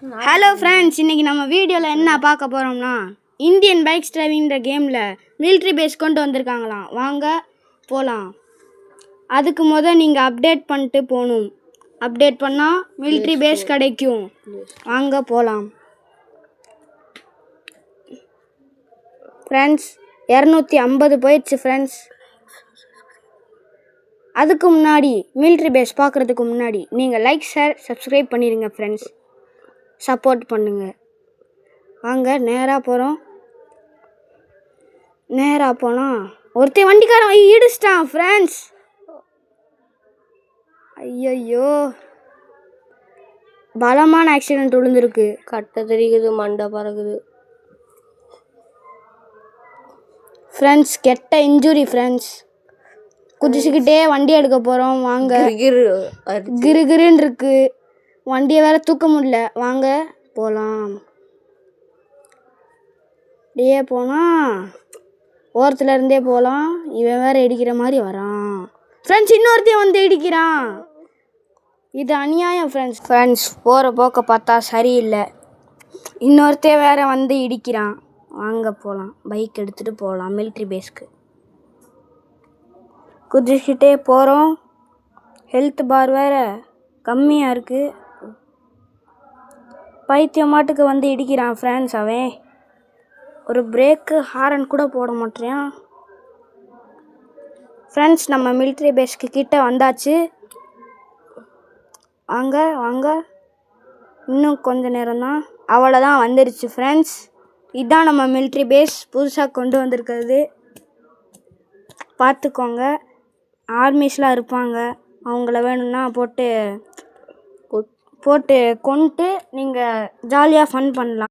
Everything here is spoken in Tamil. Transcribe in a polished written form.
ஹலோ ஃப்ரெண்ட்ஸ், இன்றைக்கி நம்ம வீடியோவில் என்ன பார்க்க போகிறோம்னா இந்தியன் பைக்ஸ் டிரைவிங்கிற கேமில் மிலிட்ரி பேஸ் கொண்டு வந்திருக்காங்களாம். வாங்க போகலாம். அதுக்கு நீங்கள் அப்டேட் பண்ணிட்டு போகணும். அப்டேட் பண்ணால் மிலிட்ரி பேஸ் கிடைக்கும். வாங்க போகலாம். ஃப்ரெண்ட்ஸ் 250 போயிடுச்சு ஃப்ரெண்ட்ஸ். அதுக்கு முன்னாடி மிலிட்ரி பேஸ் பார்க்குறதுக்கு முன்னாடி நீங்கள் லைக் ஷேர் சப்ஸ்கிரைப் பண்ணிடுங்க ஃப்ரெண்ட்ஸ். சப்போர்ட் பண்ணுங்க. வாங்க நேராக போகிறோம். நேராக போனால் ஒருத்தன் வண்டிக்காரன் இடிச்சிட்டான் ஃப்ரெண்ட்ஸ். ஐயோ, பலமான ஆக்சிடென்ட் விழுந்துருக்கு. கட்டை தெரியுது, மண்டை பறகுது ஃப்ரெண்ட்ஸ். கெட்ட இன்ஜுரி ஃப்ரெண்ட்ஸ். குதிச்சுக்கிட்டே வண்டி எடுக்க போகிறோம். வாங்க. கிருகிருன்னு இருக்கு. வண்டியை வேற தூக்க முடியல. வாங்க போகலாம். அப்படியே போனால் ஓரத்தில் இருந்தே போகலாம். இவன் வேற இடிக்கிற மாதிரி வரான் ஃப்ரெண்ட்ஸ். இன்னொருத்தையும் வந்து இடிக்கிறான். இது அநியாயம் ஃப்ரெண்ட்ஸ். போகிற போக்க பார்த்தா சரியில்லை. இன்னொருத்தைய வேற வந்து இடிக்கிறான். வாங்க போகலாம். பைக் எடுத்துகிட்டு போகலாம் மிலிட்ரி பேஸ்க்கு. குதிச்சுக்கிட்டே போகிறோம். ஹெல்த் பார் வேறு கம்மியாக இருக்குது. பைத்தியம் மாட்டுக்கு வந்து இடிக்கிறான் ஃப்ரெண்ட்ஸ். அவன் ஒரு பிரேக்கு ஹாரன் கூட போட மாட்டேறான் ஃப்ரெண்ட்ஸ். நம்ம மிலிட்ரி பேஸ்க்கு கிட்ட வந்தாச்சு. வாங்க வாங்க, இன்னும் கொஞ்ச நேரம்தான். அவ்வளோதான், வந்துருச்சு ஃப்ரெண்ட்ஸ். இதுதான் நம்ம மிலிட்ரி பேஸ் புதுசாக கொண்டு வந்திருக்கிறது. பார்த்துக்கோங்க. ஆர்மிஸ்லாம் இருப்பாங்க. அவங்கள வேணும்னா போட்டு கொண்டுட்டு நீங்கள் ஜாலியாக ஃபன் பண்ணலாம்.